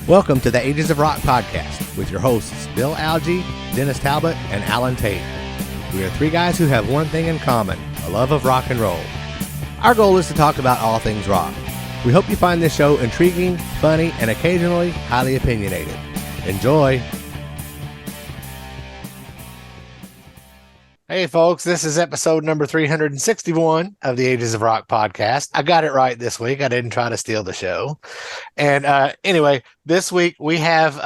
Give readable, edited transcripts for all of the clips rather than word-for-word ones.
Welcome to the Ages of Rock podcast with your hosts, Bill Algie, Dennis Talbot, and Alan Tate. We are three guys who have one thing in common, a love of rock and roll. Our goal is to talk about all things rock. We hope you find this show intriguing, funny, and occasionally highly opinionated. Enjoy! Hey folks, this is episode number 361 of the Ages of Rock podcast. I got it right this week. I didn't try to steal the show. And anyway, this week we have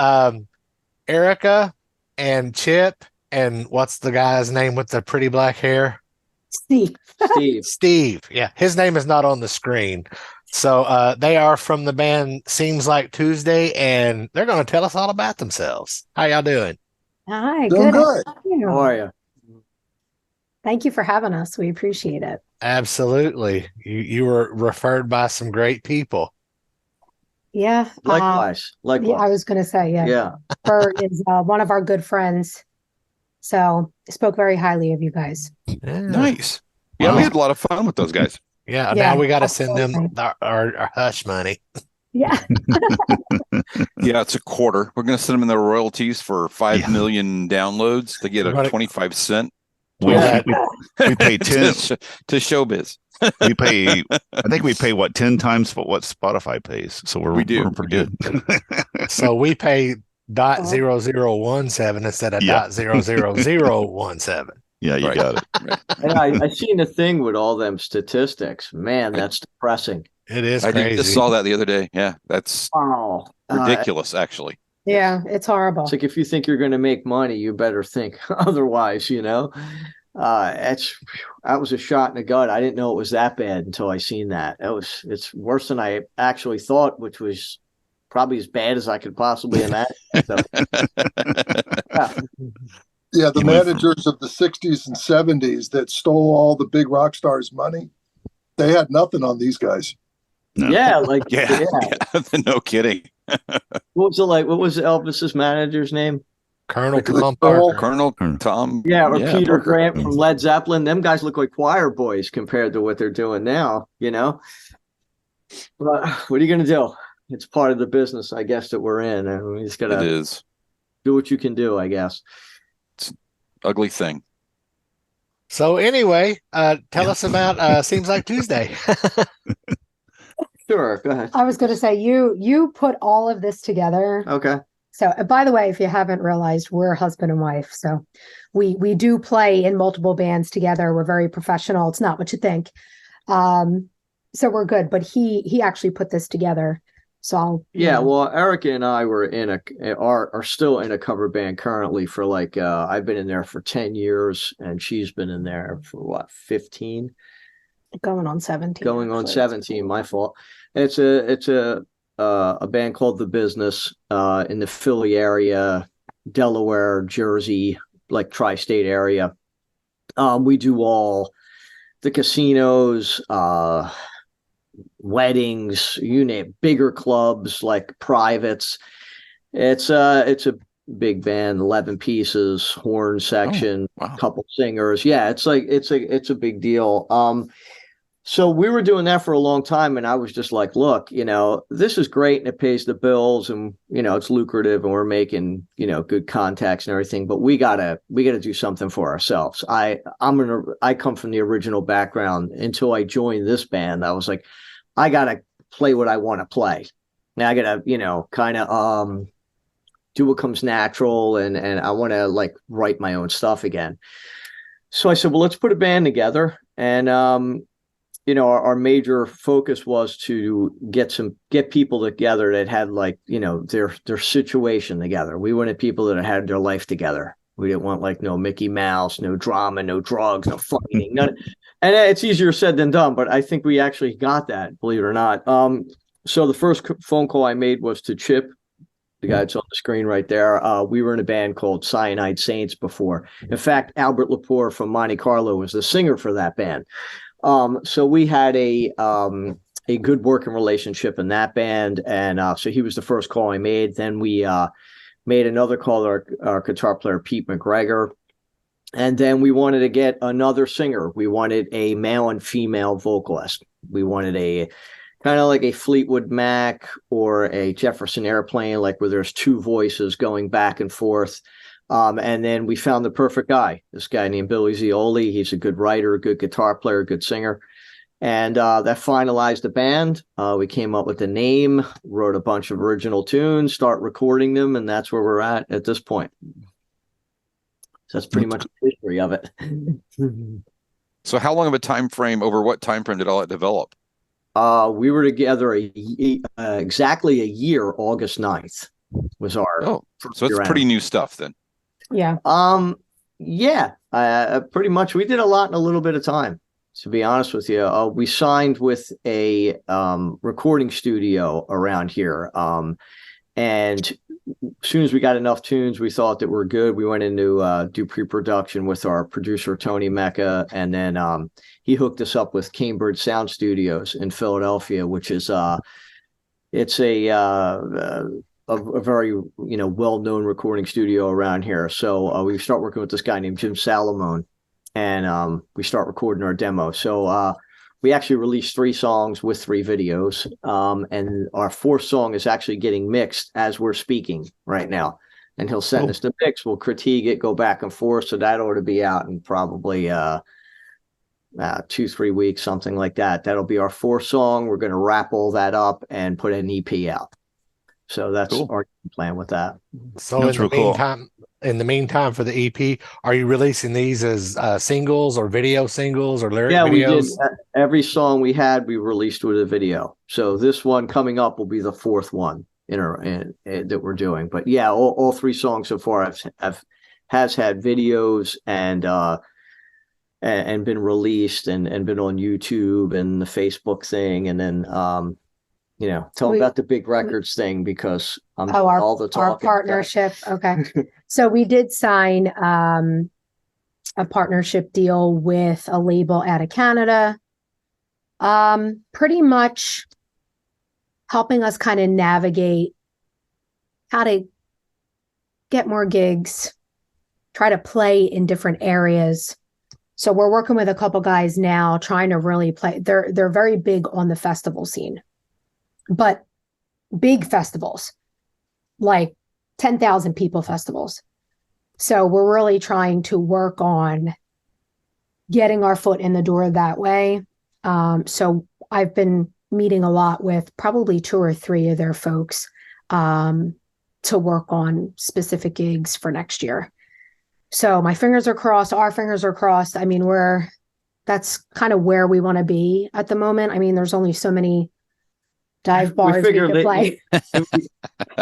Erica and Chip and what's the guy's name with the pretty black hair? Steve. Yeah, his name is not on the screen. So they are from the band Seems Like Tuesday, and they're going to tell us all about themselves. How y'all doing? Hi, Doing good. good. How are you? Thank you for having us. We appreciate it. Absolutely. You were referred by some great people. Yeah. Likewise. Yeah, I was going to say, Yeah. Bert is one of our good friends. So spoke very highly of you guys. Yeah. Nice. Yeah, we had a lot of fun with those guys. Yeah. Yeah, Now we got to send them absolutely. our hush money. Yeah. Yeah, it's a quarter. We're going to send them their royalties for 5 million downloads. They get a Right. 25 cent We Yeah. we pay 10. to showbiz. We pay. I think we pay what 10 times what Spotify pays. So We do. we're pretty good. So we pay .0017 instead of Yeah. .00017. Yeah, you Right. got it. And I seen a thing with all them statistics. Man, that's depressing. It is I crazy. just saw that the other day. Yeah, that's Oh, ridiculous, actually. Yeah, it's horrible. It's like if you think you're going to make money, you better think otherwise, you know? That was a shot in the gut. I didn't know it was that bad until I seen that. It's worse than I actually thought, which was probably as bad as I could possibly imagine. So, Yeah, the You went managers of the 60s and 70s that stole all the big rock stars' money, they had nothing on these guys. No. yeah, like Yeah, no kidding. What was it like? What was Elvis's manager's name? Colonel Like the Tom Colonel- Parker. Colonel Hmm. Tom. Yeah, or Peter Parker. Grant from Led Zeppelin. Them guys look like choir boys compared to what they're doing now, you know? But what are you going to do? It's part of the business, I guess, that we're in. And we just got It to is. do what you can do, I guess. Ugly thing. So anyway, tell us about Seems Like Tuesday. Sure, go ahead. I was going to say, you put all of this together. Okay. So, by the way, if you haven't realized, we're husband and wife. So we do play in multiple bands together. We're very professional. It's not what you think. So we're good. But he actually put this together. So Yeah, well, Erica and I were are still in a cover band currently for like I've been in there for 10 years and she's been in there for what, 15? going on 17. Going on actually. 17, my fault. It's a band called The Business in the Philly area, Delaware, Jersey, like tri-state area. We do all the casinos, weddings, you name, bigger clubs like privates. It's a big band, 11 pieces, horn section, Wow. couple singers. Yeah, it's a big deal. So we were doing that for a long time, and I was just like, look, this is great and it pays the bills and, it's lucrative and we're making, good contacts and everything, but we gotta do something for ourselves. I come from the original background. Until I joined this band, I was like, I gotta play what I want to play. Now I gotta, kind of, do what comes natural and I want to like write my own stuff again. So I said, well, let's put a band together. And, our major focus was to get people together that had like, their situation together. We wanted people that had their life together. We didn't want like no Mickey Mouse, no drama, no drugs, no fighting. None. And it's easier said than done, but I think we actually got that, believe it or not. So the first phone call I made was to Chip, the guy that's on the screen right there. We were in a band called Cyanide Saints before. In fact, Albert Lepore from Monte Carlo was the singer for that band. So we had a good working relationship in that band. And so he was the first call I made. Then we made another call to our guitar player, Pete McGregor. And then we wanted to get another singer. We wanted a male and female vocalist. We wanted a kind of like a Fleetwood Mac or a Jefferson Airplane, like where there's two voices going back and forth. And then we found the perfect guy, this guy named Billy Zioli. He's a good writer, a good guitar player, good singer. And that finalized the band. We came up with the name, wrote a bunch of original tunes, start recording them, and that's where we're at this point. So that's pretty much the history of it. So how long of a time frame, over what time frame did all that develop? We were together exactly a year. August 9th was our. So it's pretty new stuff then. Yeah. Yeah. Pretty much. We did a lot in a little bit of time, to be honest with you. We signed with a recording studio around here. And as soon as we got enough tunes, we thought that we're good. We went into do pre-production with our producer, Tony Mecca. And then he hooked us up with Cambridge Sound Studios in Philadelphia, which is it's a very well-known recording studio around here. So we start working with this guy named Jim Salamone, and we start recording our demo. So we actually released 3 songs with 3 videos, and our 4th song is actually getting mixed as we're speaking right now. And he'll send us the mix. We'll critique it, go back and forth. So that ought to be out in probably 2-3 weeks, something like that. That'll be our 4th song. We're going to wrap all that up and put an EP out. So that's our plan with that. So in the meantime, for the EP, are you releasing these as singles or video singles or lyric videos? We did. Every song we had, we released with a video. So this one coming up will be the 4th one that we're doing. But yeah, all 3 songs so far has had videos and been released and been on YouTube and the Facebook thing, and then tell about the big records thing, because all the talk. Our partnership. Okay. So we did sign a partnership deal with a label out of Canada, pretty much helping us kind of navigate how to get more gigs, try to play in different areas. So we're working with a couple guys now trying to really play. They're very big on the festival scene, but big festivals, like 10,000 people festivals. So we're really trying to work on getting our foot in the door that way. So I've been meeting a lot with probably 2 or 3 of their folks to work on specific gigs for next year. So my fingers are crossed. Our fingers are crossed. I mean, that's kind of where we want to be at the moment. I mean, there's only so many dive bars we can play.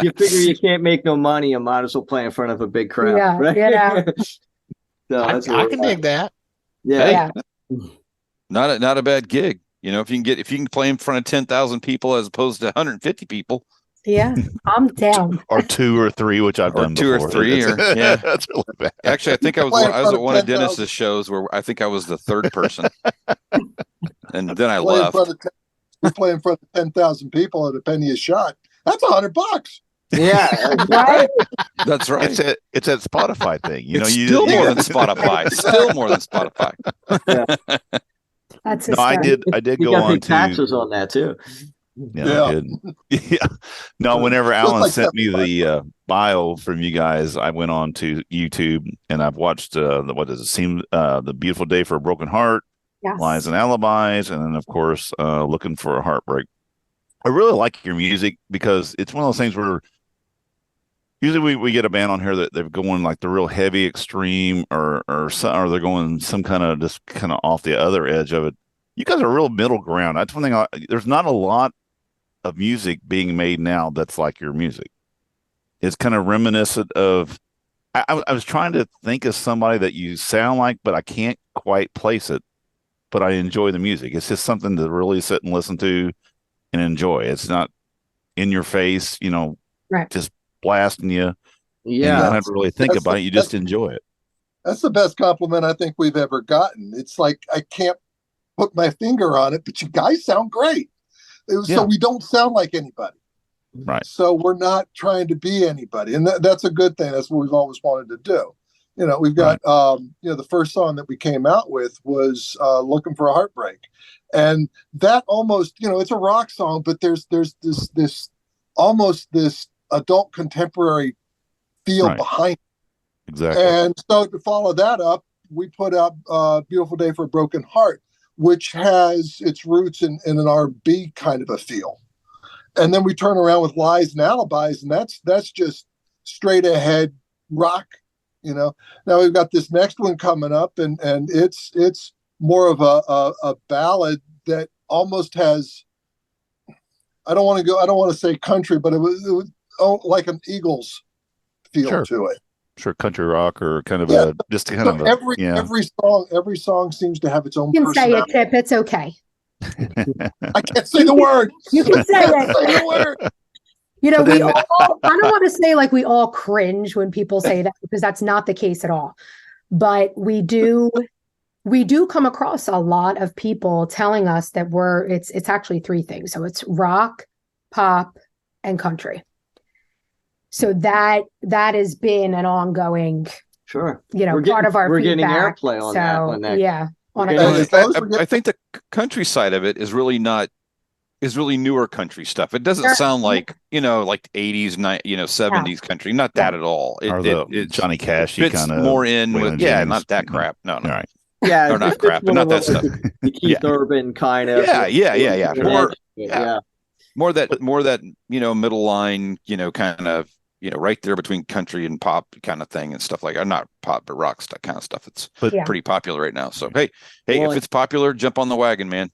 You figure you can't make no money, you might as well play in front of a big crowd. Yeah, right? yeah. So I can dig that. Yeah. Not a bad gig. If you can play in front of 10,000 people as opposed to 150 people. Yeah, I'm down. Or 2 or 3, which I've done 2 before. or 3, yeah. That's really bad. Actually, I think I was at one of Dennis's shows where I think I was the 3rd person, and then I left. We play in front of 10,000 people at a penny a shot. That's $100. Yeah, right. That's right. It's that Spotify thing. Still more than Spotify. Still more than Spotify. Yeah. That's no, I did go on to taxes on that too. Yeah. I did. Yeah. No, whenever Alan sent me the bio from you guys, I went on to YouTube and I've watched The Beautiful Day for a Broken Heart, Yes. Lies and Alibis, and then of course Looking for a Heartbreak. I really like your music because it's one of those things where usually we get a band on here that they're going like the real heavy extreme or they're going some kind of just kind of off the other edge of it. You guys are real middle ground. That's one thing. There's not a lot of music being made now that's like your music. It's kind of reminiscent of. I was trying to think of somebody that you sound like, but I can't quite place it. But I enjoy the music. It's just something to really sit and listen to and enjoy. It's not in your face, right. Just blasting you. Yeah. You don't have to really think about it. You just enjoy it. That's the best compliment I think we've ever gotten. It's like, I can't put my finger on it, but you guys sound great. So we don't sound like anybody. Right. So we're not trying to be anybody. And that's a good thing. That's what we've always wanted to do, we've got the first song that we came out with was Looking for a Heartbreak. And that almost, it's a rock song, but there's this almost this adult contemporary feel behind it. Exactly. And so to follow that up, we put out Beautiful Day for a Broken Heart, which has its roots in an R&B kind of a feel. And then we turn around with Lies and Alibis, and that's just straight ahead rock, Now we've got this next one coming up, and it's more of a ballad that almost has, I don't want to say country, but it was like an Eagles feel to it. Sure, country rock or kind of every song seems to have its own. You can say it, Tip. It's okay. I can't say the word. You can say it. Say the word. We all, I don't want to say like we all cringe when people say that, because that's not the case at all. But we do come across a lot of people telling us that it's actually three things. So it's rock, pop, and country. So that has been an ongoing, part of our we're feedback. Getting airplay on that one. I think the country side of it is really newer country stuff. It doesn't sound like, like 80s, 70s country. Not that at all. It's Johnny Cashy kind of more in with, not that crap. No. All right. Yeah. Or not crap, but not that stuff. The Keith Urban kind of. Yeah. More that, middle line, kind of, right there between country and pop kind of thing and stuff like that. Not pop, but rock stuff kind of stuff. It's pretty popular right now. So, hey, if it's popular, jump on the wagon, man.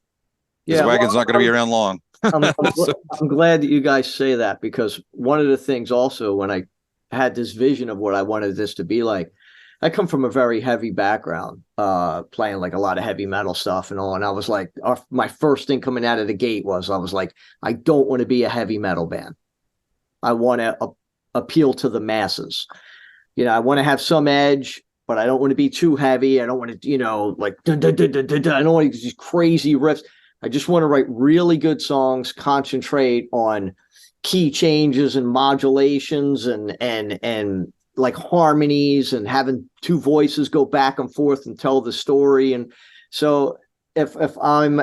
This wagon's not going to be around long. I'm glad that you guys say that, because one of the things also when I had this vision of what I wanted this to be like, I come from a very heavy background, playing like a lot of heavy metal stuff and all. And I was like, my first thing coming out of the gate was, I was like, I don't want to be a heavy metal band. I want to appeal to the masses. I want to have some edge, but I don't want to be too heavy. I don't want to, like, I don't want these crazy riffs. I just want to write really good songs, concentrate on key changes and modulations and like harmonies and having two voices go back and forth and tell the story. And so if I'm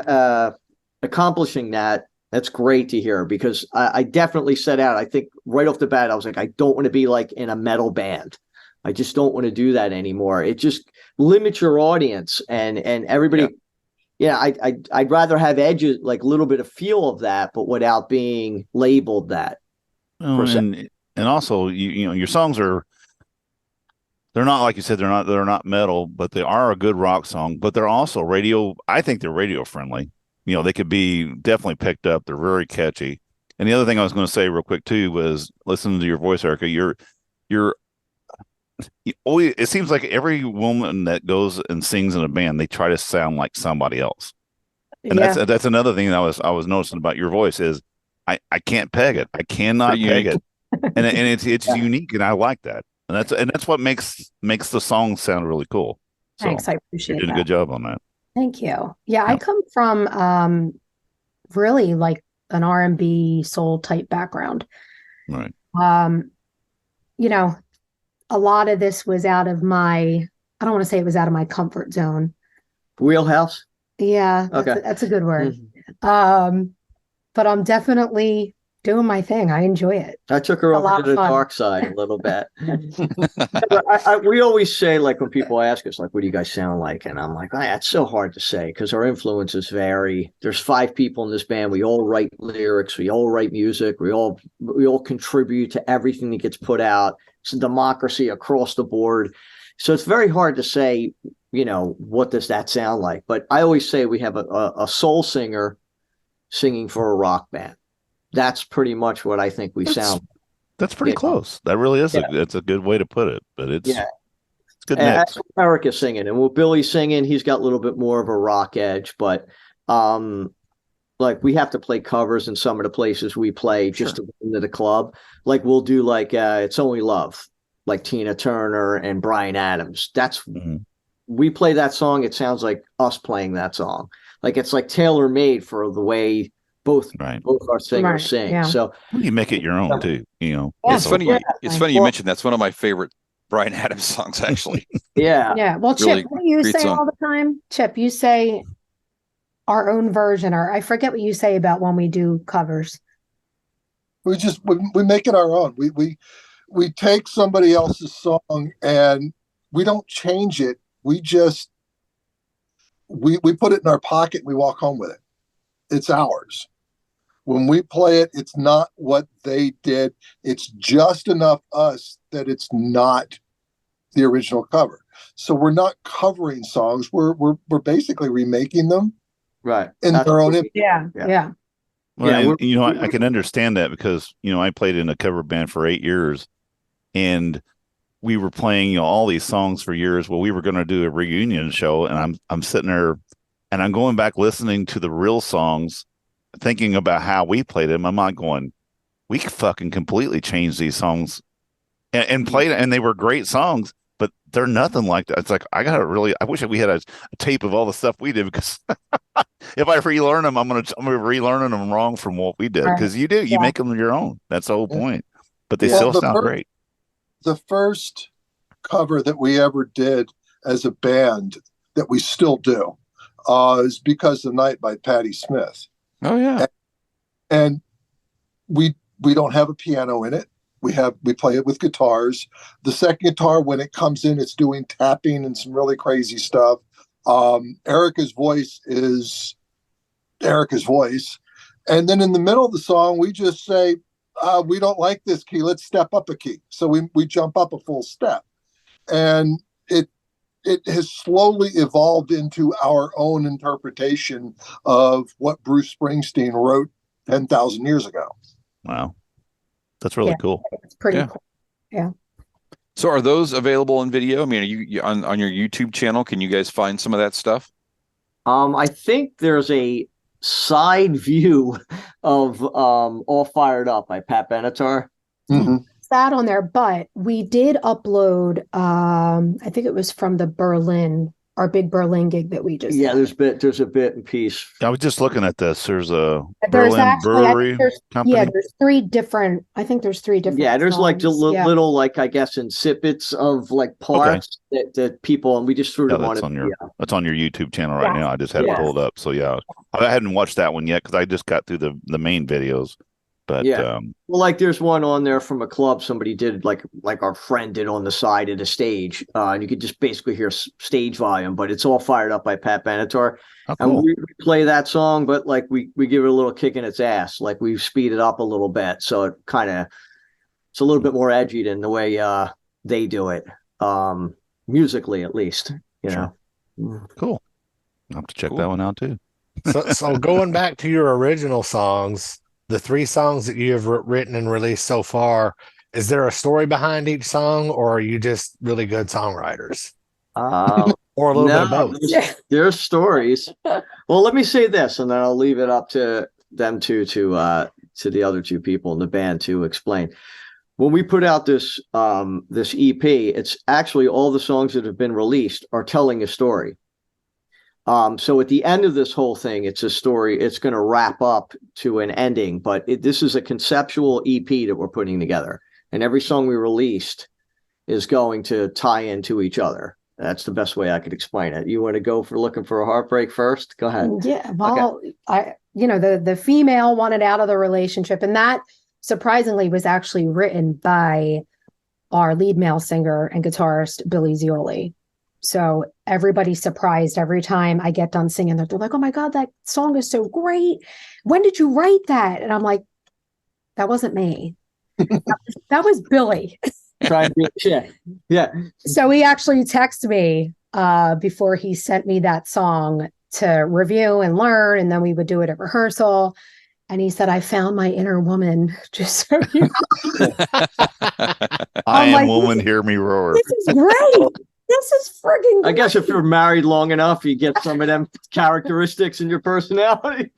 accomplishing that, that's great to hear, because I definitely set out, I think right off the bat, I was like, I don't want to be like in a metal band. I just don't want to do that anymore. It just limits your audience and everybody. I'd rather have edges, like a little bit of feel of that, but without being labeled that. And also, your songs they're not, like you said, they're not metal, but they are a good rock song, but they're also I think they're radio friendly. They could be definitely picked up. They're very catchy. And the other thing I was going to say real quick too was, listening to your voice, Erica, it seems like every woman that goes and sings in a band, they try to sound like somebody else. And that's another thing that I was noticing about your voice is I can't peg it. I cannot peg it. And it's unique, and I like that. And that's what makes the song sound really cool. So thanks, I appreciate you did a good job on that. Thank you. Yeah, I come from really like an R&B soul type background. Right. A lot of this was out of I don't want to say it was out of my comfort zone. Wheelhouse? Yeah. That's a good word. Mm-hmm. But I'm definitely doing my thing. I enjoy it. I took her over to the dark side a little bit. We always say, like, when people ask us, like, what do you guys sound like? And I'm like, it's so hard to say, because our influences vary. There's 5 people in this band. We all write lyrics. We all write music. We all contribute to everything that gets put out. It's a democracy across the board. So it's very hard to say, what does that sound like? But I always say we have a soul singer singing for a rock band. That's pretty much what I think we sound. That's pretty close. That really is. That's a good way to put it. But it's good mix. Eric is singing, and with Billy singing, he's got a little bit more of a rock edge. But like, we have to play covers in some of the places we play just to get into the club. Like, we'll do like It's Only Love, like Tina Turner and Bryan Adams. That's we play that song. It sounds like us playing that song. Like, it's like tailor made for the way both our singers sing. Yeah. So you make it your own too. It's funny. It's funny you mentioned that's one of my favorite Bryan Adams songs, actually. Yeah. Well, Chip, Really what do you say song. all the time? Chip, you say our own version, or I forget what you say about when we do covers. We make it our own. We take somebody else's song and we don't change it. We just we put it in our pocket and we walk home with it. It's ours. When we play it, it's not what they did. It's just enough us that it's not the original cover. So we're not covering songs. We're basically remaking them, right, in their own image. Yeah. Well, and, I can understand that because I played in a cover band for 8 years, and we were playing all these songs for years. Well, we were going to do a reunion show, and I'm sitting there, and I'm going back listening to the real songs, thinking about how we played them. I'm not going, we fucking completely changed these songs and played it, and they were great songs, but they're nothing like that. It's like, I wish we had a tape of all the stuff we did, because if I relearn them, I'm gonna be relearning them wrong from what we did. Because you make them your own. That's the whole point. But they still sound great. The first cover that we ever did as a band that we still do is Because the Night by Patti Smith. Oh yeah. And we don't have a piano in it. We play it with guitars. The second guitar, when it comes in, it's doing tapping and some really crazy stuff. Erica's voice is Erica's voice. And then in the middle of the song, we just say, we don't like this key. Let's step up a key. So we jump up a full step. And it has slowly evolved into our own interpretation of what Bruce Springsteen wrote 10,000 years ago. Wow. That's really cool. It's pretty cool. Yeah. So are those available in video? I mean, are you on your YouTube channel? Can you guys find some of that stuff? I think there's a side view of All Fired Up by Pat Benatar. Mm-hmm. That on there, but we did upload I think it was from our big Berlin gig that we just there's a bit and piece. I was just looking at this. There's a Berlin brewery company. Yeah, there's three different Yeah, there's songs. like little like, I guess, incipits of like parts that people, and we just threw them on it. That's on your YouTube channel right now. I just had it pulled up. So I hadn't watched that one yet because I just got through the main videos. But well, like there's one on there from a club somebody did, like our friend did on the side of the stage, and you could just basically hear stage volume, but it's All Fired Up by Pat Benatar. Oh, cool. And we play that song, but like we give it a little kick in its ass, like we speed it up a little bit, so it's a little bit more edgy than the way they do it, musically at least. Sure. Cool. I'll have to check that one out too. So going back to your original songs, the 3 songs that you have written and released so far, is there a story behind each song, or are you just really good songwriters? Or a little bit of both? There's stories. Well, let me say this, and then I'll leave it up to them to the other 2 people in the band to explain. When we put out this EP, it's actually all the songs that have been released are telling a story. So at the end of this whole thing, it's a story. It's going to wrap up to an ending, but this is a conceptual EP that we're putting together, and every song we released is going to tie into each other. That's the best way I could explain it. You want to go for Looking for a Heartbreak first? Go ahead. Yeah. Well, okay. The female wanted out of the relationship, and that surprisingly was actually written by our lead male singer and guitarist, Billy Zioli. So everybody's surprised every time I get done singing. They're like, "Oh my God, that song is so great. When did you write that?" And I'm like, "That wasn't me. That was Billy." Yeah. So he actually texted me before he sent me that song to review and learn, and then we would do it at rehearsal. And he said, "I found my inner woman." Just so you know. I am woman, hear me roar. This is great. This is friggin' great. I guess if you're married long enough, you get some of them characteristics in your personality.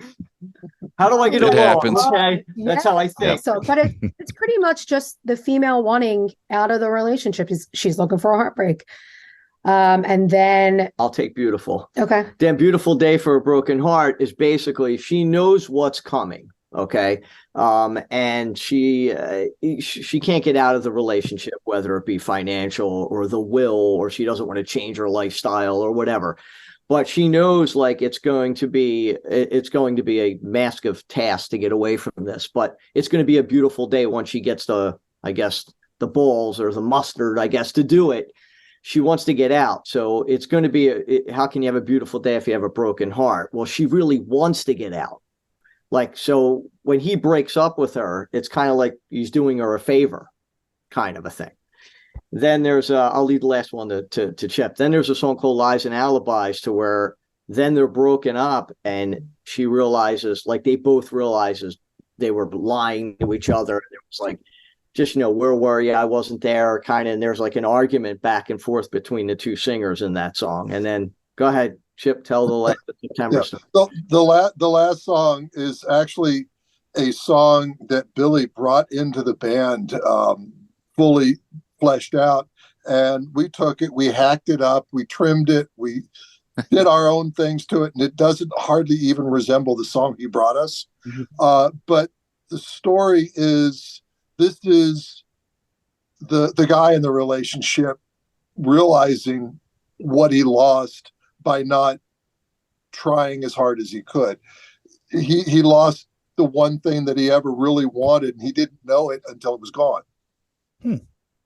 How do I get along? Happens. Okay, that's how I think. So, but it's pretty much just the female wanting out of the relationship. She's looking for a heartbreak. And then I'll take Beautiful. Okay. Then Beautiful Day for a Broken Heart is basically she knows what's coming. Okay. And she can't get out of the relationship, whether it be financial or the will, or she doesn't want to change her lifestyle or whatever. But she knows like it's going to be a massive task to get away from this, but it's going to be a beautiful day once she gets the balls or the mustard, I guess, to do it. She wants to get out. So it's going to be how can you have a beautiful day if you have a broken heart? Well, she really wants to get out. Like, so when he breaks up with her, it's kind of like he's doing her a favor, kind of a thing. Then there's I'll leave the last one to Chip. Then there's a song called Lies and Alibis, to where then they're broken up and she realizes, like they both realizes they were lying to each other. It was like, just, where were you? I wasn't there, kind of. And there's like an argument back and forth between the two singers in that song. And then go ahead, Chip, tell the September story. The last song is actually a song that Billy brought into the band, fully fleshed out, and we took it, we hacked it up, we trimmed it, we did our own things to it, and it doesn't hardly even resemble the song he brought us. But the story is, this is the guy in the relationship realizing what he lost by not trying as hard as he could. He lost the one thing that he ever really wanted, and he didn't know it until it was gone.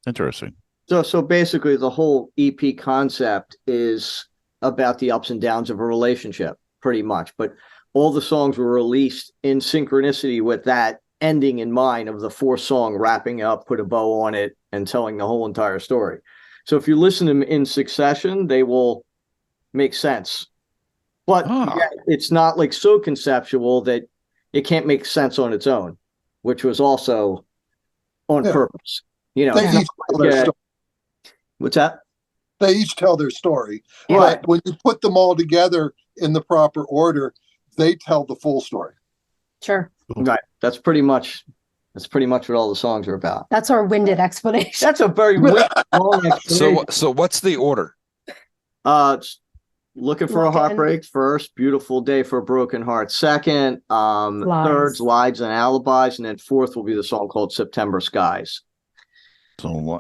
Interesting. So basically the whole EP concept is about the ups and downs of a relationship, pretty much. But all the songs were released in synchronicity with that ending in mind of the fourth song wrapping up, put a bow on it, and telling the whole entire story. So if you listen to them in succession, they will make sense. But it's not like so conceptual that it can't make sense on its own, which was also on purpose. What's that? They each tell their story. Right. But when you put them all together in the proper order, they tell the full story. Sure. Right. That's pretty much what all the songs are about. That's our winded explanation. That's a very long explanation. So what's the order? Looking for a Heartbreak first, Beautiful Day for a Broken Heart second, third, Lies and Alibis, and then fourth will be the song called September Skies.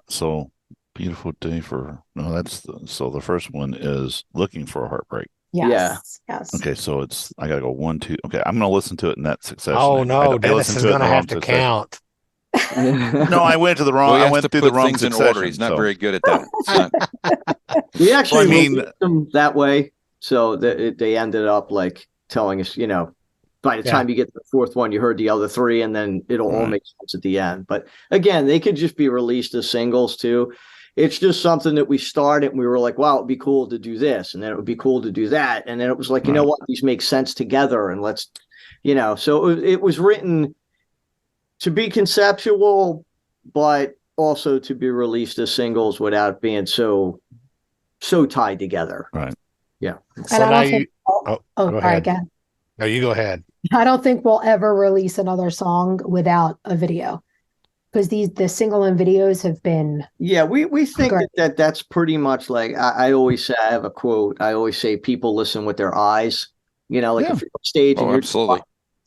So Beautiful Day for the first one is Looking for a Heartbreak. Yes. Okay, so I gotta go 1, 2. Okay, I'm gonna listen to it in that succession. Oh no, Dennis is gonna have to count. No, I went to the wrong. I went through the wrong things in order. He's not very good at that. We actually released them that way, so that they ended up like telling us, by the time you get to the fourth one, you heard the other three, and then it'll all make sense at the end. But again, they could just be released as singles too. It's just something that we started and we were like, wow, it'd be cool to do this. And then it would be cool to do that. And then it was like, you know what, these make sense together. And let's, so it was written to be conceptual, but also to be released as singles without being so tied together. Right. Yeah. So now go ahead. Again. No, you go ahead. I don't think we'll ever release another song without a video, because the single and videos have been. Yeah, we think that's pretty much like I always say. I have a quote. I always say people listen with their eyes. If you're on stage and you're absolutely.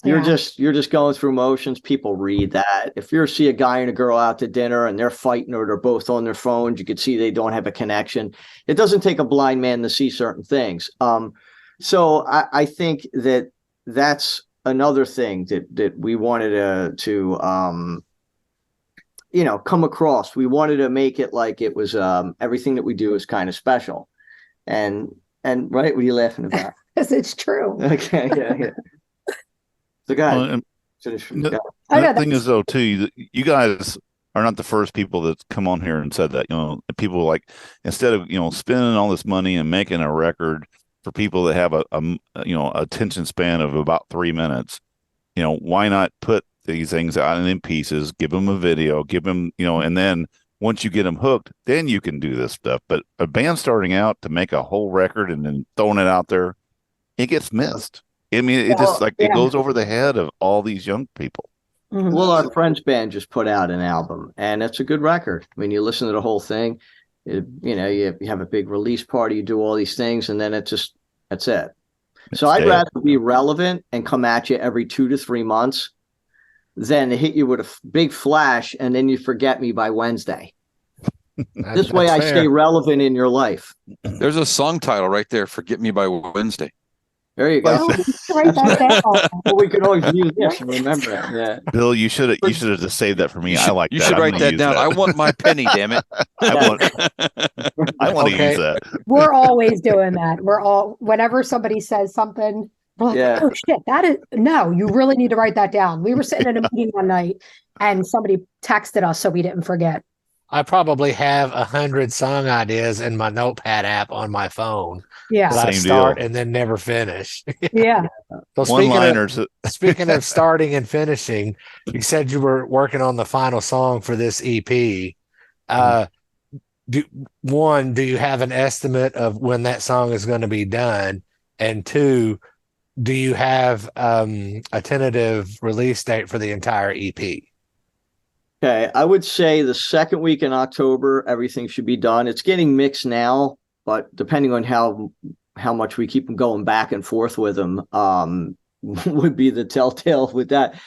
You're just going through motions. People read that. If you see a guy and a girl out to dinner and they're fighting or they're both on their phones, you could see they don't have a connection. It doesn't take a blind man to see certain things. So I think that's another thing that we wanted to come across. We wanted to make it like it was everything that we do is kind of special. And right, what are you laughing about? Because it's true. Okay, yeah. So guys, the thing is though too, you guys are not the first people that's come on here and said that. People like, instead of spending all this money and making a record for people that have a attention span of about 3 minutes, why not put these things out in pieces, give them a video, give them, and then once you get them hooked, then you can do this stuff. But a band starting out to make a whole record and then throwing it out there, it gets missed. I mean, it it goes over the head of all these young people. Mm-hmm. Well, our French band just put out an album, and it's a good record. I mean, you listen to the whole thing, you have a big release party, you do all these things, and then that's it. So I'd rather be relevant and come at you every 2 to 3 months than to hit you with a big flash and then you forget me by Wednesday. This way I stay relevant in your life. There's a song title right there, Forget Me by Wednesday. There you go. Write that down. Well, we could always use this and remember it. Yeah. Bill, you should have just saved that for me. I like that. You should write that down. I want my penny, damn it. I want to use that. We're always doing that. Whenever somebody says something, we're like, Yeah. oh shit, you really need to write that down. We were sitting in a meeting one night and somebody texted us so we didn't forget. I probably have 100 song ideas in my notepad app on my phone. Yeah. That I Same start deal. and then never finish. Yeah. So One-liners. speaking of starting and finishing, you said you were working on the final song for this EP. Do you have an estimate of when that song is going to be done? And two, do you have a tentative release date for the entire EP? Okay, I would say the second week in October, everything should be done. It's getting mixed now, but depending on how much we keep going back and forth with them, would be the telltale with that.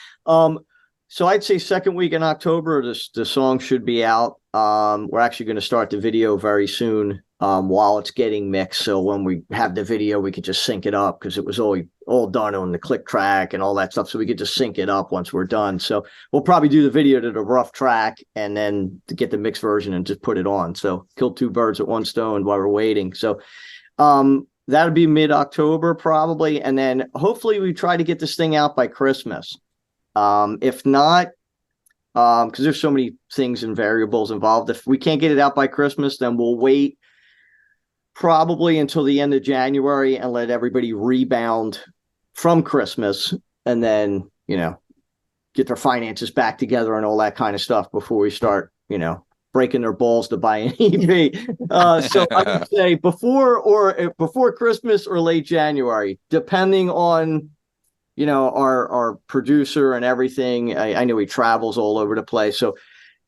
So I'd say second week in October, the song should be out. We're actually going to start the video very soon while it's getting mixed. So when we have the video, we could just sync it up because it was all done on the click track and all that stuff. So we could just sync it up once we're done. So we'll probably do the video to the rough track and then to get the mixed version and just put it on. So kill two birds with one stone while we're waiting. So that'll be mid-October probably. And then hopefully we try to get this thing out by Christmas. If not, because there's so many things and variables involved. If we can't get it out by Christmas, then we'll wait probably until the end of January and let everybody rebound from Christmas and then, get their finances back together and all that kind of stuff before we start, breaking their balls to buy an EP. So I would say before Christmas or late January, depending on our producer and everything. I know he travels all over the place. So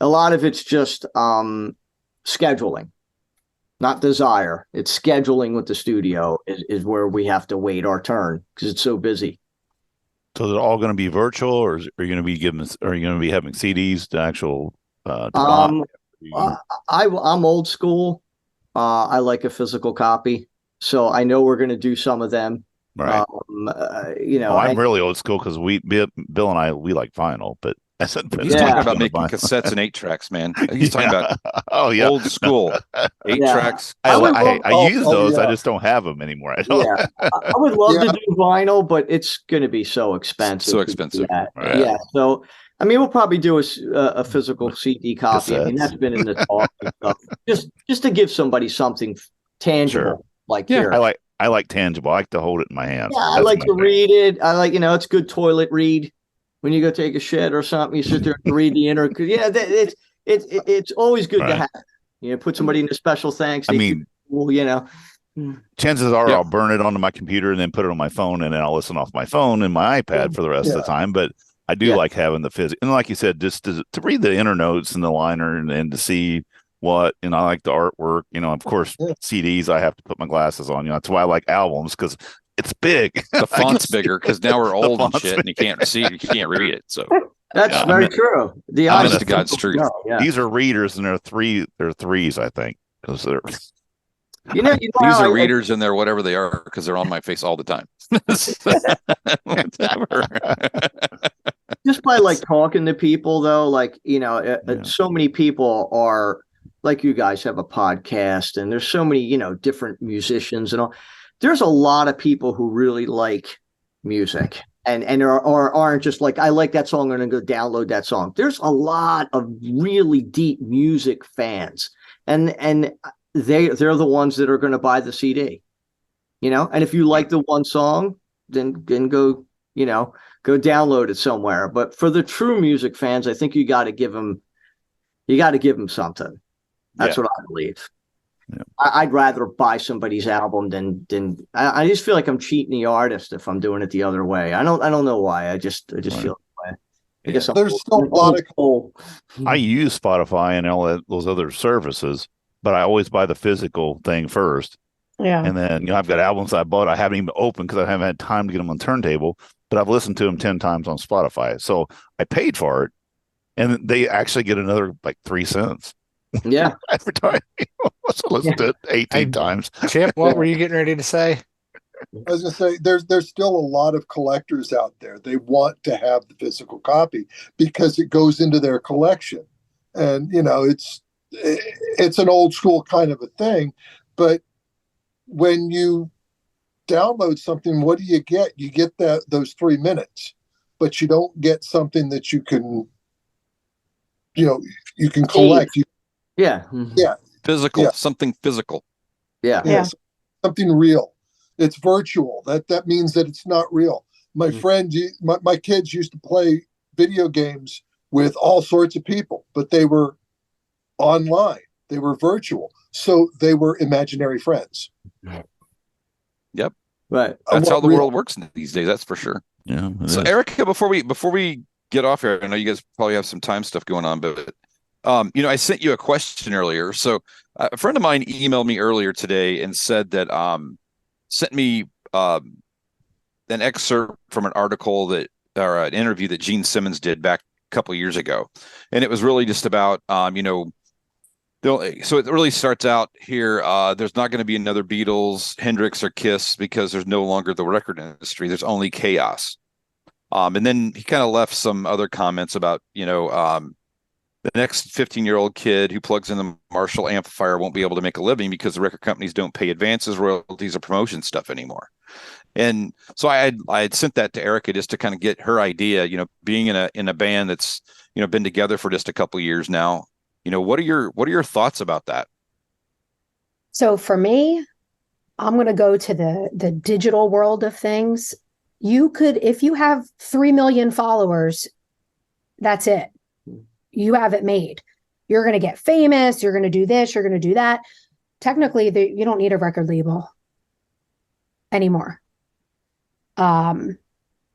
a lot of it's just scheduling, not desire. It's scheduling with the studio is where we have to wait our turn because it's so busy. So they're all going to be virtual, or are you going to be having CDs to actual I'm old school. I like a physical copy. So I know we're going to do some of them. Right. I'm really old school because Bill and I like vinyl, but he's talking about making cassettes and 8-tracks, man. He's talking about old school 8-tracks. I use those. Yeah. I just don't have them anymore. I would love to do vinyl, but it's going to be so expensive. Right. Yeah. So we'll probably do a physical CD copy. Cassettes. That's been in the talk and stuff. Just to give somebody something tangible. Sure. Here. I like tangible. I like to hold it in my hand. Yeah, I like to read it. I like, it's good toilet read. When you go take a shit or something, you sit there and read the inner. Yeah, it's always good to have. Put somebody in a special thanks. Chances are I'll burn it onto my computer and then put it on my phone, and then I'll listen off my phone and my iPad for the rest of the time. But I do like having the physical, and like you said, just to read the inner notes and the liner and to see what, and I like the artwork. Of course, CDs, I have to put my glasses on. That's why I like albums, because it's big. The font's bigger because now we're old and shit, and you can't see it, you can't read it. So that's very true. The honest to God's truth. These are readers, and they're threes, I think, because they're. These are readers, and they're whatever they are because they're on my face all the time. Just by talking to people, though, so many people are like you guys have a podcast, and there's so many different musicians and all. There's a lot of people who really like music and aren't just like, I like that song, I'm going to go download that song. There's a lot of really deep music fans, and they're the ones that are going to buy the CD, and if you like the one song, then go download it somewhere. But for the true music fans, I think you got to give them something. That's what I believe. Yeah. I'd rather buy somebody's album than I just feel like I'm cheating the artist if I'm doing it the other way. I don't know why. I just feel that way. I guess there's still a lot of I use Spotify and all those other services, but I always buy the physical thing first. Yeah. And then I've got albums I bought I haven't even opened because I haven't had time to get them on turntable. but I've listened to them 10 times on Spotify. So I paid for it, and they actually get another like 3 cents. Yeah. Every time. So listen to it 18 times. Chip, what were you getting ready to say? I was going to say, there's still a lot of collectors out there. They want to have the physical copy because it goes into their collection, and it's an old school kind of a thing. But when you download something, what do you get? You get those 3 minutes, but you don't get something that you can, you can collect. Yeah. Physical, Yeah. something physical. Yeah. Yes, something real. It's virtual. That means that it's not real. My friend, my kids used to play video games with all sorts of people, but they were online. They were virtual, so they were imaginary friends. Yep. Right. That's how the world works these days. That's for sure. Yeah. So Erica, before we get off here, I know you guys probably have some time stuff going on, but I sent you a question earlier. So a friend of mine emailed me earlier today and said that sent me an excerpt from an article or an interview that Gene Simmons did back a couple of years ago, and it was really just about so it really starts out here. There's not going to be another Beatles, Hendrix, or Kiss because there's no longer the record industry. There's only chaos. And then he kind of left some other comments about the next 15-year-old kid who plugs in the Marshall amplifier won't be able to make a living because the record companies don't pay advances, royalties, or promotion stuff anymore. And so I had sent that to Erica just to kind of get her idea, being in a band that's, been together for just a couple of years now. What are your thoughts about that? So for me, I'm going to go to the digital world of things. You could, if you have 3 million followers, that's it. You have it made. You're going to get famous. You're going to do this. You're going to do that. Technically, you don't need a record label anymore.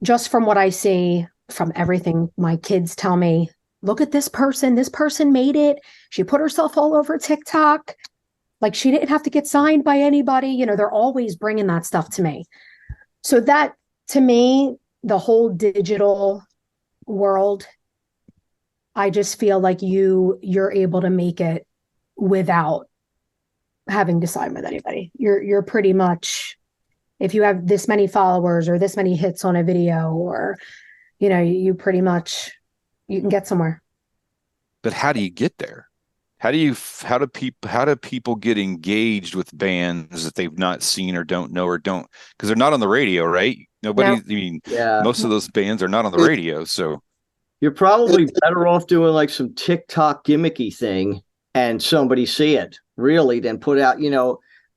Just from what I see, from everything my kids tell me, look at this person. This person made it. She put herself all over TikTok. Like, she didn't have to get signed by anybody. They're always bringing that stuff to me. So that, to me, the whole digital world, I just feel like you're able to make it without having to sign with anybody. You're pretty much, if you have this many followers or this many hits on a video, or you pretty much, you can get somewhere. But how do you get there? How do people get engaged with bands that they've not seen or don't know or don't, because they're not on the radio, right? Nobody. No. Most of those bands are not on the radio, so. You're probably better off doing like some TikTok gimmicky thing and somebody see it really than put out,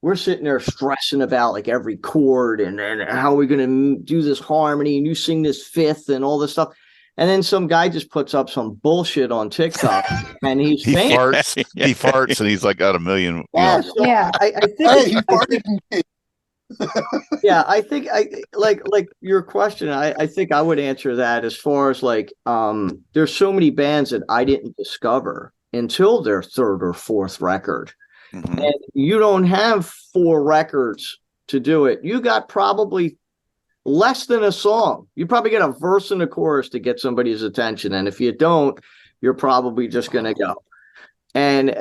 we're sitting there stressing about like every chord and how are we going to do this harmony and you sing this fifth and all this stuff. And then some guy just puts up some bullshit on TikTok and he farts and he's like got a million. Yeah. So yeah. I think he farted. Yeah, I think like your question. I think I would answer that as far as like there's so many bands that I didn't discover until their third or fourth record, and you don't have 4 records to do it. You got probably less than a song. You probably get a verse and a chorus to get somebody's attention, and if you don't, you're probably just gonna go. And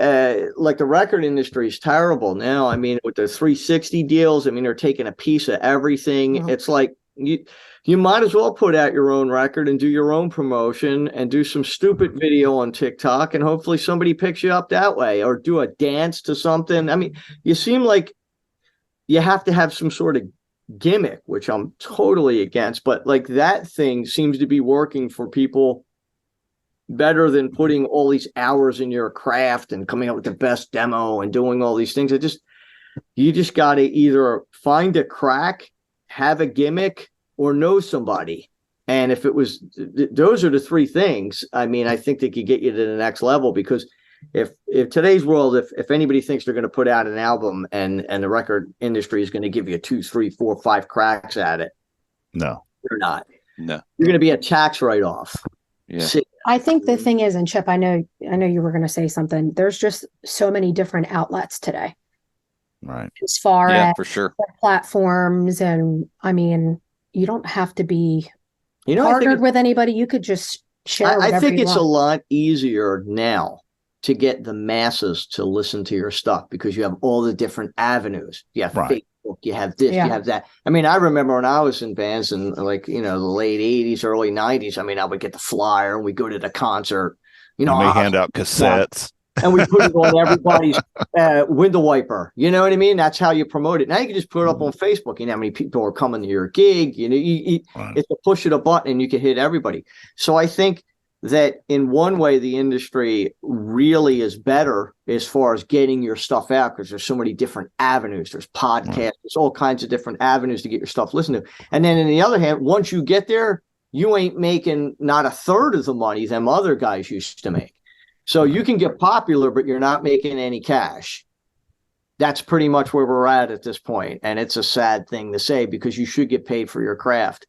like the record industry is terrible now. I mean, with the 360 deals, I mean, they're taking a piece of everything. Mm-hmm. It's like you might as well put out your own record and do your own promotion and do some stupid video on TikTok, and hopefully somebody picks you up that way, or do a dance to something. I mean, you seem like you have to have some sort of gimmick, which I'm totally against, but like that thing seems to be working for people better than putting all these hours in your craft and coming up with the best demo and doing all these things. You just got to either find a crack, have a gimmick, or know somebody. And if it was, those are the 3 things. I mean, I think they could get you to the next level, because if today's world, if anybody thinks they're going to put out an album and the record industry is going to give you 2, 3, 4, 5 cracks at it, no, you're not. No, you're going to be a tax write-off. Yeah. I think the thing is, and Chip, I know you were going to say something. There's just so many different outlets today. Right. As far as for sure platforms, and I mean, you don't have to be partnered with anybody, you could just share. I think it's a lot easier now to get the masses to listen to your stuff because you have all the different avenues. You have Facebook, you have this, you have that. I mean, I remember when I was in bands in the late 80s, early 90s. I mean, I would get the flyer and we go to the concert. You may hand out cassettes. And we put it on everybody's window wiper. You know what I mean? That's how you promote it. Now you can just put it up on Facebook. You know how many people are coming to your gig. You know, it's a push of a button and you can hit everybody. So I think that in one way, the industry really is better as far as getting your stuff out because there's so many different avenues. There's podcasts, there's all kinds of different avenues to get your stuff listened to. And then on the other hand, once you get there, you ain't making not a third of the money them other guys used to make. So you can get popular, but you're not making any cash. That's pretty much where we're at this point. And it's a sad thing to say because you should get paid for your craft.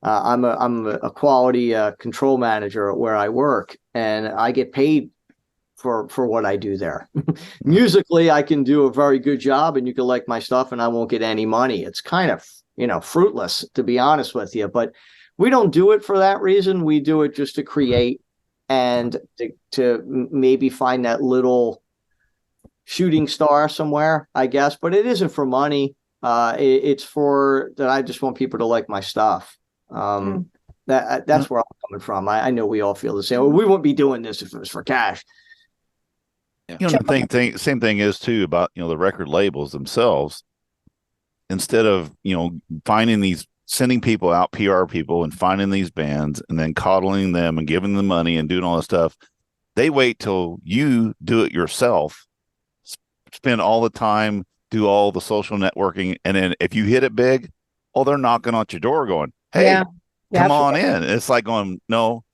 I'm a quality control manager at where I work, and I get paid for what I do there. Musically, I can do a very good job, and you can like my stuff, and I won't get any money. It's kind of fruitless, to be honest with you. But we don't do it for that reason. We do it just to create and to maybe find that little shooting star somewhere, I guess. But it isn't for money. It's for that. I just want people to like my stuff. That's where I'm coming from. I know we all feel the same. We wouldn't be doing this if it was for cash. The same thing is too about the record labels themselves. Instead of sending people out, PR people, and finding these bands and then coddling them and giving them money and doing all this stuff, they wait till you do it yourself, spend all the time, do all the social networking, and then if you hit it big, they're knocking on your door going, hey, come on in. It's like going, no,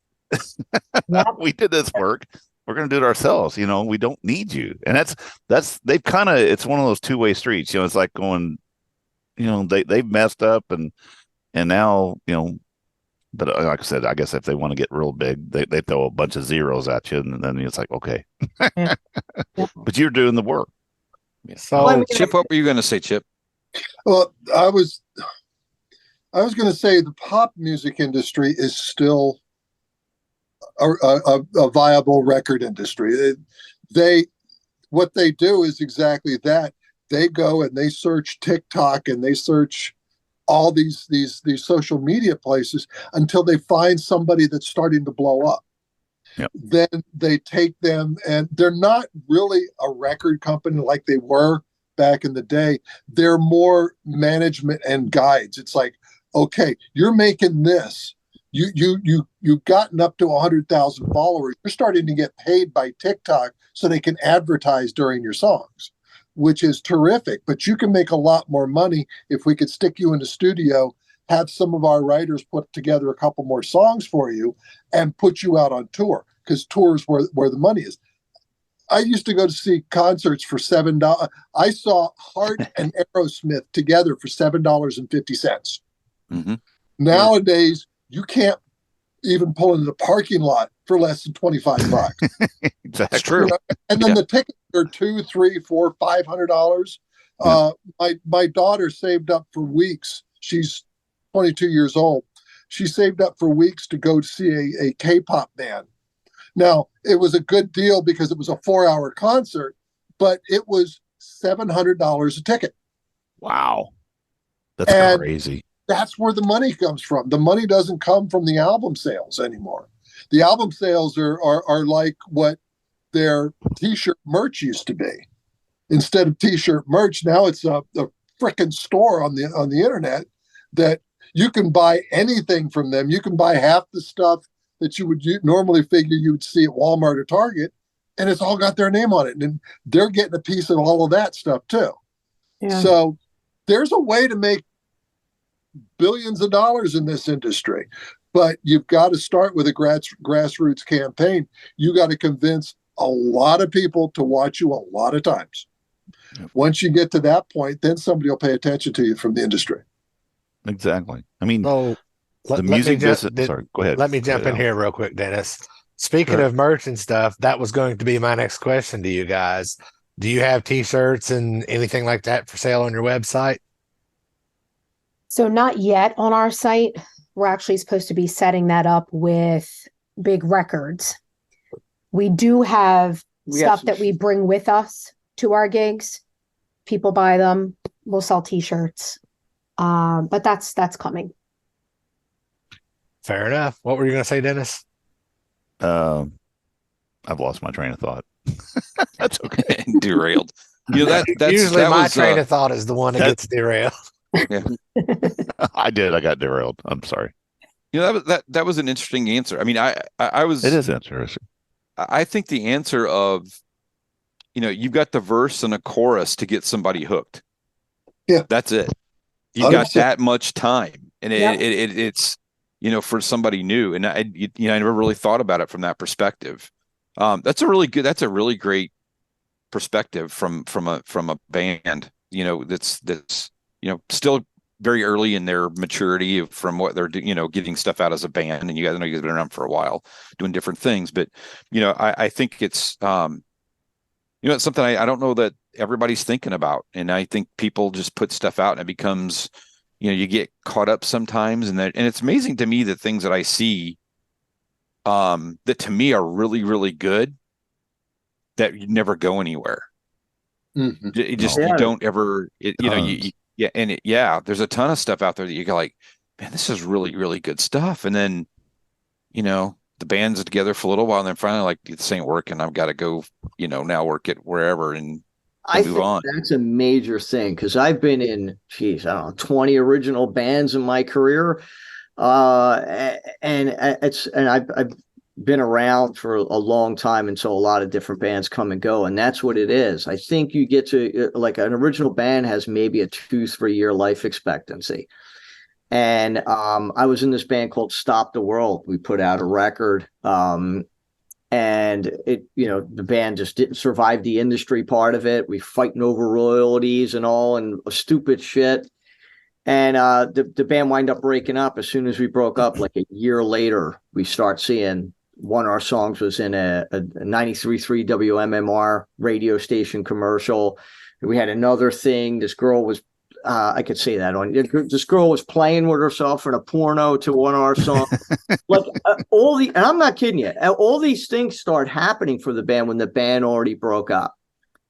we did this work. We're going to do it ourselves. We don't need you. And they've kind of, it's one of those two-way streets. It's like going, they've messed up and now, but like I said, I guess if they want to get real big, they throw a bunch of zeros at you and then it's like, okay, but you're doing the work. So Chip, what were you going to say, Chip? Well, I was going to say the pop music industry is still a viable record industry. What they do is exactly that. They go and they search TikTok and they search all these social media places until they find somebody that's starting to blow up. Yep. Then they take them, and they're not really a record company like they were back in the day. They're more management and guides. It's like, okay, you're making this. You've gotten up to 100,000 followers. You're starting to get paid by TikTok so they can advertise during your songs, which is terrific. But you can make a lot more money if we could stick you in the studio, have some of our writers put together a couple more songs for you, and put you out on tour, because tours where the money is. I used to go to see concerts for $7. I saw Heart and Aerosmith together for $7.50. Mm-hmm. Nowadays, you can't even pull into the parking lot for less than $25. That's true. And then the tickets are $200, $300, $400, $500. My daughter saved up for weeks. She's 22 years old. She saved up for weeks to go to see a K-pop band. Now, it was a good deal because it was a 4-hour concert, but it was $700 a ticket. Wow. That's crazy. That's where the money comes from. The money doesn't come from the album sales anymore. The album sales are like what their T-shirt merch used to be. Instead of T-shirt merch, now it's a frickin' store on the internet that you can buy anything from them. You can buy half the stuff that you would normally figure you would see at Walmart or Target, and it's all got their name on it. And they're getting a piece of all of that stuff too. Yeah. So there's a way to make billions of dollars in this industry, but you've got to start with a grassroots campaign. You got to convince a lot of people to watch you a lot of times. Yep. Once you get to that point, then somebody will pay attention to you from the industry. Exactly. I mean, the music business. Sorry, go ahead. Let me jump in here real quick, Dennis. Speaking of merch and stuff, that was going to be my next question to you guys. Do you have T-shirts and anything like that for sale on your website? So not yet on our site. we're actually supposed to be setting that up with big records. We do have stuff that we bring with us to our gigs. People buy them. We'll sell t-shirts. But that's coming. Fair enough. What were you going to say, Dennis? I've lost my train of thought. That's okay. Derailed. You know, that's usually that my was, train of thought is the one that gets derailed. Yeah. I got derailed. I'm sorry. You know, that was an interesting answer. I mean, I was. It is interesting. I think the answer of, you know, you've got the verse and a chorus to get somebody hooked. Yeah, that's it. You've got that much time, and it's, you know, for somebody new. And I never really thought about it from that perspective. That's a really great perspective from a band. You know, that's you know, still very early in their maturity from what they're, you know, getting stuff out as a band. And you guys know you've been around for a while doing different things, but, you know, I think it's, you know, it's something I don't know that everybody's thinking about. And I think people just put stuff out and it becomes, you know, you get caught up sometimes. And it's amazing to me the things that I see that to me are really, really good that you never go anywhere. Mm-hmm. It just, you don't ever, you know, there's a ton of stuff out there that you go like, man, this is really, really good stuff. And then, you know, the band's together for a little while and then finally like, this ain't working. I've got to go, you know, now work it wherever and move on. That's a major thing because I've been in, I don't know, 20 original bands in my career. And I've been around for a long time, and so a lot of different bands come and go, and that's what it is. I think you get to, like, an original band has maybe a 2-3 year life expectancy. And I was in this band called Stop the World. We put out a record, and it, you know, the band just didn't survive the industry part of it. We fighting over royalties and all, and stupid shit. And the band wind up breaking up. As soon as we broke up, like a year later, we start seeing one of our songs was in a 93.3 WMMR radio station commercial. We had another thing. This girl was, I could say that on, this girl was playing with herself in a porno to one of our songs. Like and I'm not kidding you, all these things start happening for the band when the band already broke up.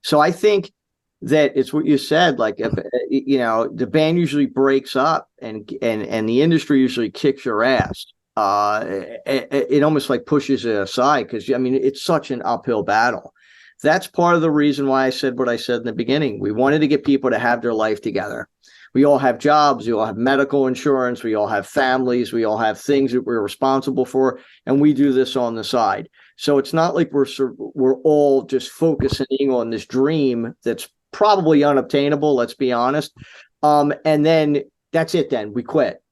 So I think that it's what you said, like, if, you know, the band usually breaks up and the industry usually kicks your ass. It almost like pushes it aside because, I mean, it's such an uphill battle. That's part of the reason why I said what I said in the beginning. We wanted to get people to have their life together. We all have jobs. We all have medical insurance. We all have families. We all have things that we're responsible for. And we do this on the side. So it's not like we're all just focusing on this dream that's probably unobtainable. Let's be honest. And then that's it. Then we quit.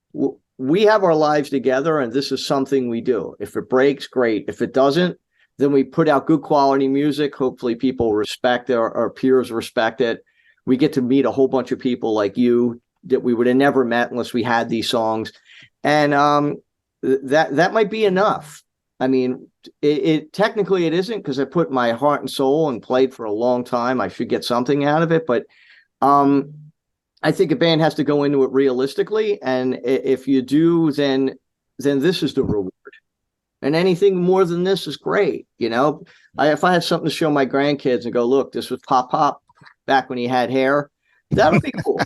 We have our lives together, and this is something we do. If it breaks, great. If it doesn't, then we put out good quality music. Hopefully people respect it, our peers respect it. We get to meet a whole bunch of people like you that we would have never met unless we had these songs. And that might be enough. I mean, it technically it isn't, because I put my heart and soul and played for a long time. I should get something out of it. But I think a band has to go into it realistically. And if you do, then this is the reward. And anything more than this is great. You know, if I had something to show my grandkids and go, look, this was Pop back when he had hair, that would be cool.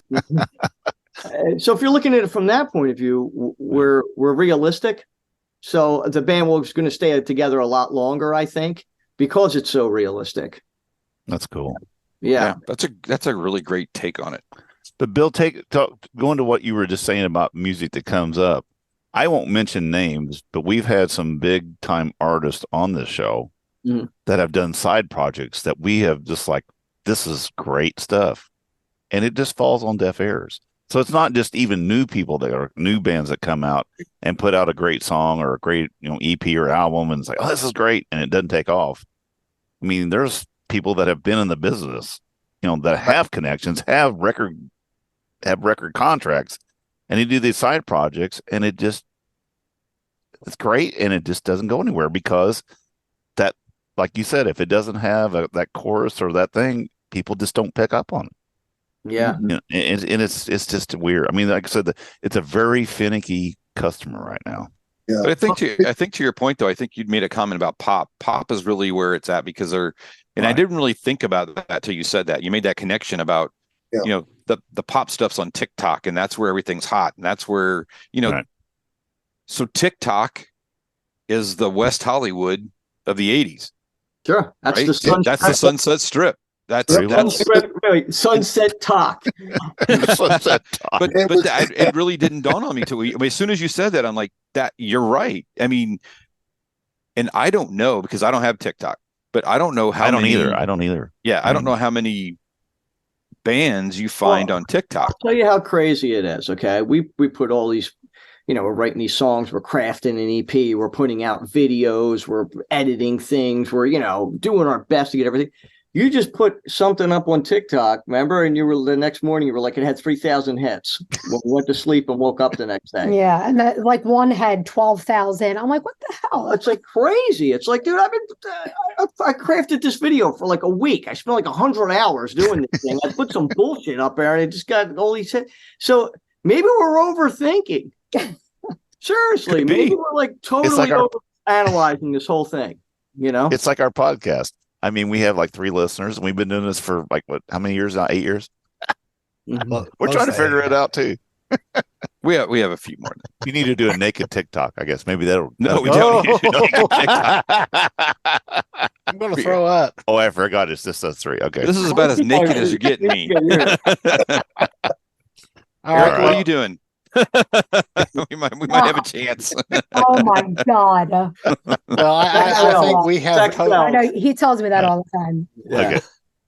So if you're looking at it from that point of view, we're realistic. So the band was going to stay together a lot longer, I think, because it's so realistic. That's cool. Yeah. That's a really great take on it. But Bill, going to what you were just saying about music that comes up. I won't mention names, but we've had some big time artists on this show that have done side projects that we have just like, this is great stuff. And it just falls on deaf ears. So it's not just even new people that are new bands that come out and put out a great song or a great, you know, EP or album, and it's like, oh, this is great, and it doesn't take off. I mean, there's people that have been in the business, you know, that have connections, have record contracts, and they do these side projects, and it's great, and it just doesn't go anywhere because that, like you said, if it doesn't have that chorus or that thing, people just don't pick up on it. Yeah. You know, and it's just weird. I mean, like I said, it's a very finicky customer right now. Yeah. But I think to your point though, I think you'd made a comment about pop. Pop is really where it's at because I didn't really think about that till you said that. You made that connection about the pop stuff's on TikTok, and that's where everything's hot, and that's where Right. So TikTok is the West Hollywood of the 80s. Sure. That's right? the Sunset Strip. That's Sunset Talk. Sunset Talk. But it really didn't dawn on me till as soon as you said that, I'm like, that you're right. I mean, and I don't know because I don't have TikTok, but I don't know how I don't many, either. I don't either. Yeah, I don't know how many bands you find on TikTok. I'll tell you how crazy it is. Okay, we put all these, we're writing these songs, we're crafting an EP, we're putting out videos, we're editing things, we're doing our best to get everything. You just put something up on TikTok, remember? And you were the next morning, you were like, it had 3,000 hits. We went to sleep and woke up the next day. Yeah, and that, like one had 12,000. I'm like, what the hell? It's like crazy. It's like, dude, I crafted this video for like a week. I spent like 100 hours doing this thing. I put some bullshit up there, and it just got all these hits. So maybe we're overthinking. Seriously, maybe we're like totally overanalyzing this whole thing. It's like our podcast. I mean, we have like 3 listeners, and we've been doing this for like how many years now? 8 years. We're trying to figure it out too. We have a few more. You need to do a naked TikTok, I guess. Maybe that'll. No, we don't need to do naked TikTok. I'm gonna throw up. Oh, I forgot. It's just us 3. Okay. This is about as naked as you're getting me. All Eric, right. what are you doing? we might have a chance. Oh my God. Well, I think we have. I know he tells me that all the time. Yeah. Okay.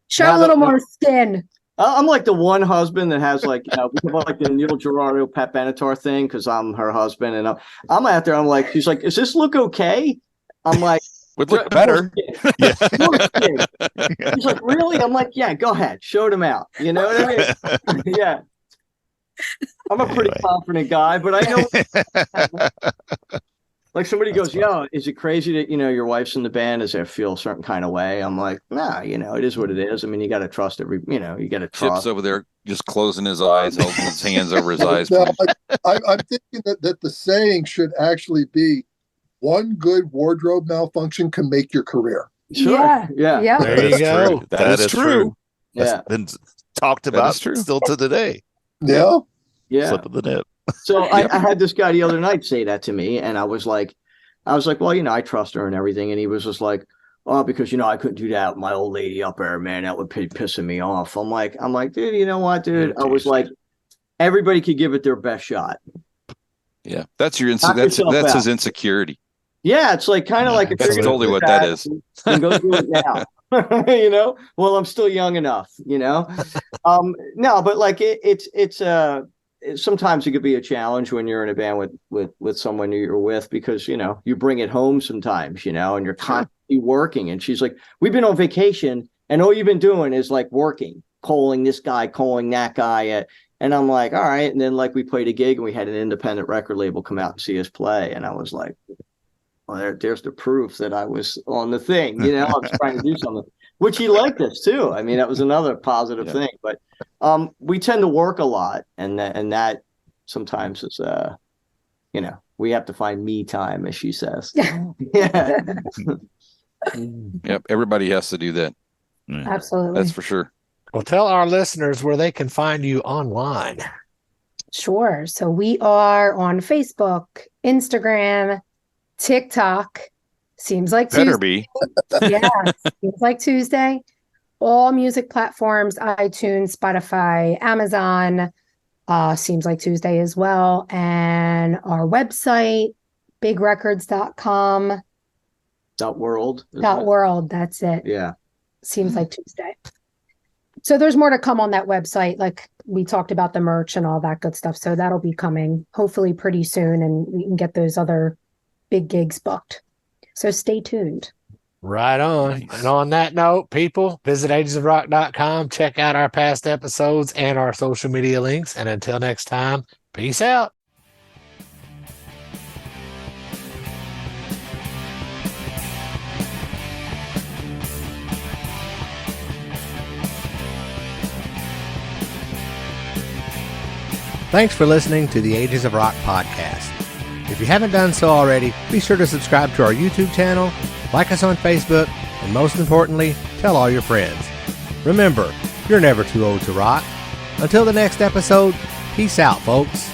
Show a little more skin. I'm like the one husband that has like, we have like the Neil Gerardo, Pat Benatar thing because I'm her husband, and I'm out there. I'm like, she's like, "Is this look okay?" I'm like, would look better. Yeah. He's like, "Really?" I'm like, "Yeah, go ahead, show them out." You know what I mean? Yeah. I'm a pretty confident guy, but I know. Like somebody goes, "Yo, is it crazy that your wife's in the band? Does it feel a certain kind of way?" I'm like, "Nah, it is what it is. I mean, you got to trust you got to trust." Chip's over there just closing his eyes, holding his hands over his eyes. No, I'm thinking that the saying should actually be, "One good wardrobe malfunction can make your career." Sure. Yeah. There you go. That is true. That's been talked about still to today. Yeah. Slip of the nip. So I had this guy the other night say that to me, and I was like, well, I trust her and everything. And he was just like, "Oh, because I couldn't do that with my old lady up there, man. That would be pissing me off." I'm like, dude, you know what, dude? I was like, everybody could give it their best shot. Yeah, that's that's his insecurity. Yeah, it's like kind of like that's totally what that is. Then go do it now. Well, I'm still young enough. No, but like it's sometimes it could be a challenge when you're in a band with someone you're with because you bring it home sometimes and you're constantly working. And she's like, "We've been on vacation and all you've been doing is like working, calling this guy, calling that guy." And I'm like, "All right." And then like we played a gig and we had an independent record label come out and see us play, and I was like, "Well, there's the proof that I was on the thing." I was trying to do something, which he liked us too. I mean, that was another positive thing. But we tend to work a lot, and that sometimes is we have to find me time, as she says. Yeah. Yep, everybody has to do that. Absolutely. That's for sure. Well, tell our listeners where they can find you online. Sure. So we are on Facebook, Instagram, TikTok. Seems like Better Tuesday. be. Yeah, seems like Tuesday. All music platforms, iTunes, Spotify, Amazon. Seems like Tuesday as well. And our website, bigrecords.com. .world. .world, that's it. Yeah. Seems like Tuesday. So there's more to come on that website. Like we talked about the merch and all that good stuff. So that'll be coming hopefully pretty soon, and we can get those other big gigs booked. So stay tuned. Right on. Nice. And on that note, people, visit agesofrock.com, check out our past episodes and our social media links. And until next time, peace out. Thanks for listening to the Ages of Rock podcast. If you haven't done so already, be sure to subscribe to our YouTube channel, like us on Facebook, and most importantly, tell all your friends. Remember, you're never too old to rock. Until the next episode, peace out, folks.